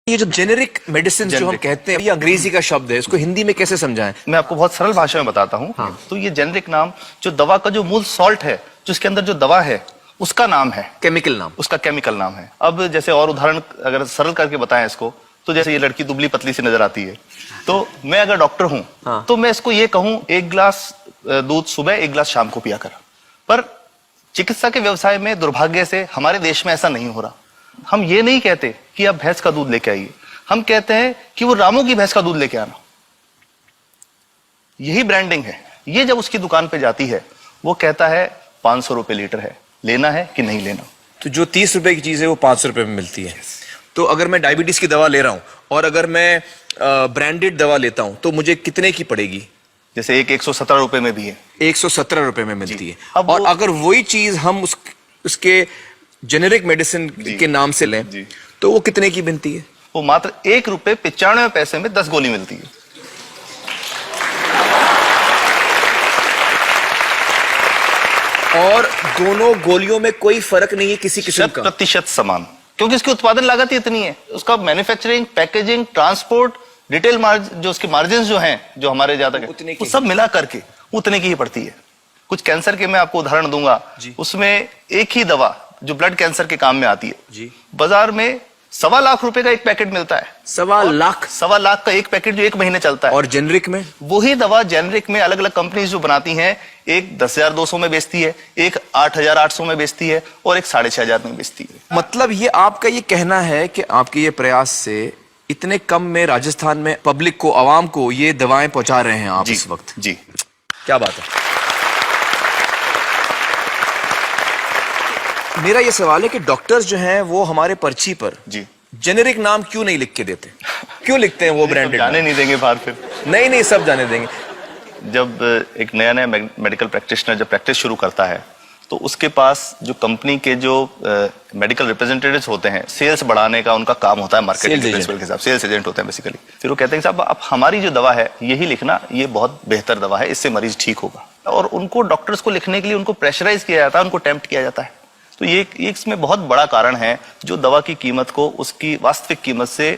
ये जो generic medicine जो हम कहते हैं, ये अंग्रेजी का शब्द है, इसको हिंदी में कैसे समझाएं? मैं आपको बहुत सरल भाषा में बताता हूँ। हाँ। तो ये जेनेरिक नाम जो दवा का जो मूल सॉल्ट है, जो इसके अंदर जो दवा है, उसका नाम है, केमिकल नाम, उसका केमिकल नाम है। अब जैसे और उदाहरण अगर सरल करके बताएं इसको, तो जैसे ये लड़की दुबली पतली सी नजर आती है, तो मैं अगर डॉक्टर हूं, हाँ। तो मैं इसको ये कहूं, एक गिलास दूध सुबह, एक गिलास शाम को पिया कर। पर चिकित्सा के व्यवसाय में दुर्भाग्य से हमारे देश में ऐसा नहीं हो रहा। हम ये नहीं कहते कि आप भैंस का दूध लेके आइए, हम कहते हैं कि वो रामू की भैंस का दूध लेके आना। यही ब्रांडिंग है। ये जब उसकी दुकान पे जाती है, वो कहता है 500 रुपए लीटर है, लेना है कि नहीं लेना। तो जो 30 रुपए की चीज है वो 500 रुपए में मिलती है। तो अगर मैं डायबिटीज की दवा ले रहा हूं और अगर मैं ब्रांडेड दवा लेता हूं तो मुझे कितने की पड़ेगी? जैसे एक 117 रुपए में भी है, 117 रुपए में मिलती है। अब और अगर वही चीज हम उसके जेनेरिक मेडिसिन के नाम से लें तो वो कितने की बनती है? वो मात्र 1 रुपए 95 पैसे में 10 गोली मिलती है। और दोनों गोलियों में कोई फर्क नहीं है किसी किस्म का? 100% समान, क्योंकि इसकी उत्पादन लागत ही इतनी है। उसका manufacturing, packaging, transport, retail margin, जो उसके मार्जिन जो हैं, जो हमारे ज्यादा वो सब मिला करके उतने की ही पड़ती है। कुछ कैंसर के मैं आपको उदाहरण दूंगा, उसमें एक ही दवा जो ब्लड कैंसर के काम में आती है, बाजार में 1.25 लाख रुपए का एक पैकेट मिलता है। 1.25 लाख का एक पैकेट जो 1 महीने चलता है। और जेनरिक में वही दवा जेनरिक में अलग अलग कंपनीज जो बनाती हैं, एक 10,200 में बेचती है, एक 8,800 में बेचती है और एक 6,500 में बेचती है। मतलब ये आपका ये कहना है कि आपके ये प्रयास से इतने कम में राजस्थान में पब्लिक को, आवाम को ये दवाएं पहुंचा रहे हैं आप इस वक्त? जी, क्या बात है। मेरा ये सवाल है कि डॉक्टर्स जो हैं वो हमारे पर्ची पर जेनेरिक नाम क्यों नहीं लिख के देते? क्यों लिखते हैं वो ब्रांडेड? जाने नहीं देंगे बाहर फिर? नहीं, सब जाने देंगे। जब एक नया मेडिकल प्रैक्टिशनर जब प्रैक्टिस शुरू करता है, तो उसके पास जो कंपनी के जो मेडिकल रिप्रेजेंटेटिव्स होते हैं, सेल्स बढ़ाने का उनका काम होता है, मार्केटिंग प्रिंसिपल के हिसाब से सेल्स एजेंट होते हैं बेसिकली। फिर वो कहते हैं साहब आप हमारी जो दवा है यही लिखना, ये बहुत बेहतर दवा है, इससे मरीज ठीक होगा। और उनको डॉक्टर्स को लिखने के लिए उनको प्रेशराइज किया जाता है, उनको टेम्प्ट किया जाता है। तो ये इसमें बहुत बड़ा कारण है जो दवा की कीमत को उसकी वास्तविक कीमत से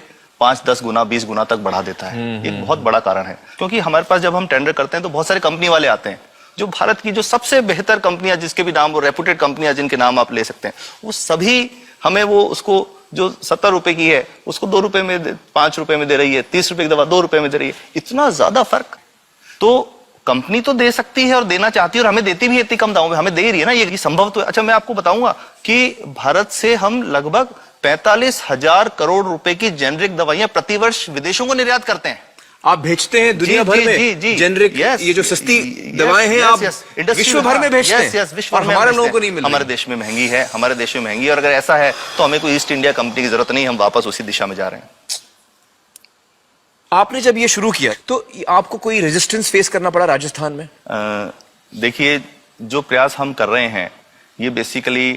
5, 10 गुना, 20 गुना तक बढ़ा देता है। एक बहुत बड़ा कारण है, क्योंकि हमारे पास जब हम टेंडर करते हैं तो बहुत सारे कंपनी वाले आते हैं, जो भारत की जो सबसे बेहतर कंपनियां, जिसके भी नाम वो रेपुटेड कंपनियां जिनके नाम आप ले सकते हैं, वो सभी हमें वो उसको जो 70 रुपए की है उसको 2 रुपए में, 5 रुपए में दे रही है। 30 रुपए की दवा 2 रुपए में दे रही है। इतना ज्यादा फर्क तो कंपनी तो दे सकती है और देना चाहती है, और हमें देती भी है इतनी कम दामों में, हमें दे रही है ना, ये संभव तो है। अच्छा, मैं आपको बताऊंगा कि भारत से हम लगभग 45,000 करोड़ रुपए की जेनरिक दवाइयां प्रतिवर्ष विदेशों को निर्यात करते हैं। आप भेजते हैं दुनिया भर में जेनरिक, ये जो सस्ती दवाएं हैं आप विश्व भर में भेजते हैं, और हमारे लोगों को नहीं मिल रही। हमारे देश में महंगी है, हमारे देश में महंगी है, और अगर ऐसा है तो हमें कोई ईस्ट इंडिया कंपनी की जरूरत नहीं, हम वापस उसी दिशा में जा रहे हैं। आपने जब ये शुरू किया तो आपको कोई रेजिस्टेंस फेस करना पड़ा राजस्थान में? देखिए, जो प्रयास हम कर रहे हैं ये बेसिकली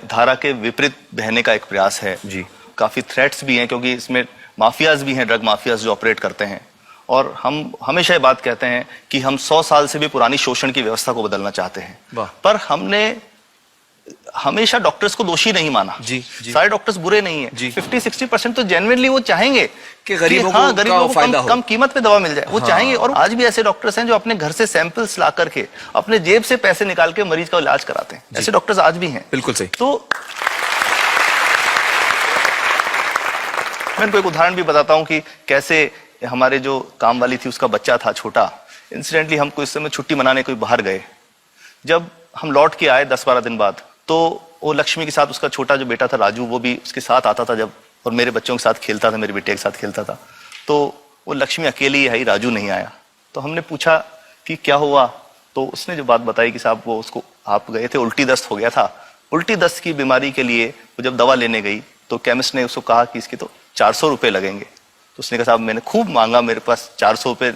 धारा के विपरीत बहने का एक प्रयास है जी। काफी थ्रेट्स भी हैं, क्योंकि इसमें माफियाज भी हैं, ड्रग माफियाज जो ऑपरेट करते हैं। और हम हमेशा ये बात कहते हैं कि हम 100 साल से भी पुरानी शोषण की व्यवस्था को बदलना चाहते हैं, पर हमने हमेशा डॉक्टर्स को दोषी नहीं माना। सारे डॉक्टर्स बुरे नहीं है। 50-60% तो जेन्युइनली वो चाहेंगे कि गरीबों को कम कीमत पे दवा मिल जाए, वो चाहेंगे। और आज भी ऐसे डॉक्टर्स हैं जो अपने घर से सैंपल्स ला करके अपने जेब से पैसे निकाल के मरीज का इलाज कराते हैं। ऐसे डॉक्टर्स आज भी हैं। बिल्कुल सही। तो मैं इनको एक उदाहरण भी बताता हूँ कि कैसे हमारे जो काम वाली थी, उसका बच्चा था छोटा। इंसिडेंटली हम इस समय छुट्टी मनाने कोई बाहर गए, जब हम लौट के आए 10-12 दिन बाद, तो वो लक्ष्मी के साथ उसका छोटा जो बेटा था राजू, वो भी उसके साथ आता था जब, और मेरे बच्चों के साथ खेलता था, मेरे बेटे के साथ खेलता था। तो वो लक्ष्मी अकेली आई, राजू नहीं आया। तो हमने पूछा कि क्या हुआ, तो उसने जो बात बताई कि साहब वो उसको, आप गए थे, उल्टी दस्त हो गया था। उल्टी दस्त की बीमारी के लिए वो जब दवा लेने गई तो केमिस्ट ने उसको कहा कि इसके तो 400 रुपये लगेंगे। तो उसने कहा साहब मैंने खूब मांगा, मेरे पास 400 रुपये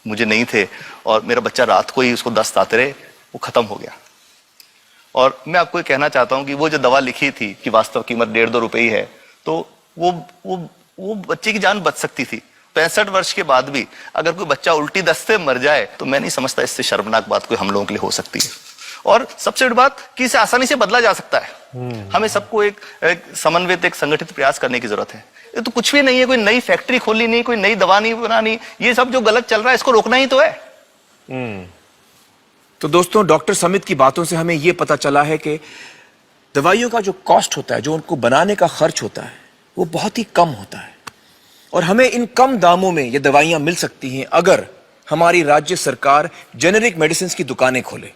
मुझे नहीं थे, और मेरा बच्चा रात को ही उसको दस्त आते रहे, वो खत्म हो गया। और मैं आपको ये कहना चाहता हूं कि वो जो दवा लिखी थी कि वास्तव कीमत 1.5-2 रुपए ही है, तो वो बच्चे की जान बच सकती थी। 65 वर्ष के बाद भी अगर कोई बच्चा उल्टी दस्त से मर जाए तो मैं नहीं समझता इससे शर्मनाक बात कोई हम लोगों के लिए हो सकती है। और सबसे बड़ी बात कि इसे आसानी से बदला जा सकता है। हमें सबको एक समन्वित, एक संगठित प्रयास करने की जरूरत है। ये तो कुछ भी नहीं है, कोई नई फैक्ट्री खोलनी नहीं, कोई नई दवा नहीं बनानी, ये सब जो गलत चल रहा है इसको रोकना ही तो है। तो दोस्तों, डॉक्टर समित की बातों से हमें यह पता चला है कि दवाइयों का जो कॉस्ट होता है, जो उनको बनाने का खर्च होता है, वो बहुत ही कम होता है और हमें इन कम दामों में ये दवाइयां मिल सकती हैं अगर हमारी राज्य सरकार जेनेरिक मेडिसिन की दुकानें खोले,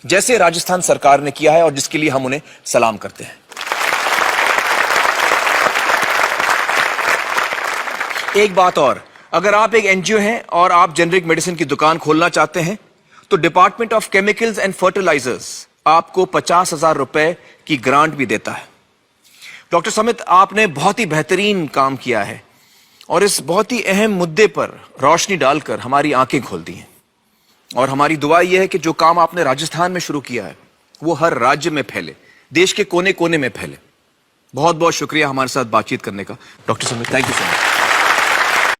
जैसे राजस्थान सरकार ने किया है और जिसके लिए हम उन्हें सलाम करते हैं। एक बात और, अगर आप एक एनजीओ हैं और आप जेनेरिक मेडिसिन की दुकान खोलना चाहते हैं तो department of chemicals and fertilizers आपको 50,000 रुपए की ग्रांट भी देता है। डॉक्टर समित, आपने बहुत ही बेहतरीन काम किया है और इस बहुत ही अहम मुद्दे पर रोशनी डालकर हमारी आंखें खोल दी हैं और हमारी दुआ यह है कि जो काम आपने राजस्थान में शुरू किया है वो हर राज्य में फैले, देश के कोने कोने में फैले। बहुत बहुत शुक्रिया हमारे साथ बातचीत करने का doctor Samit. Thank you so much.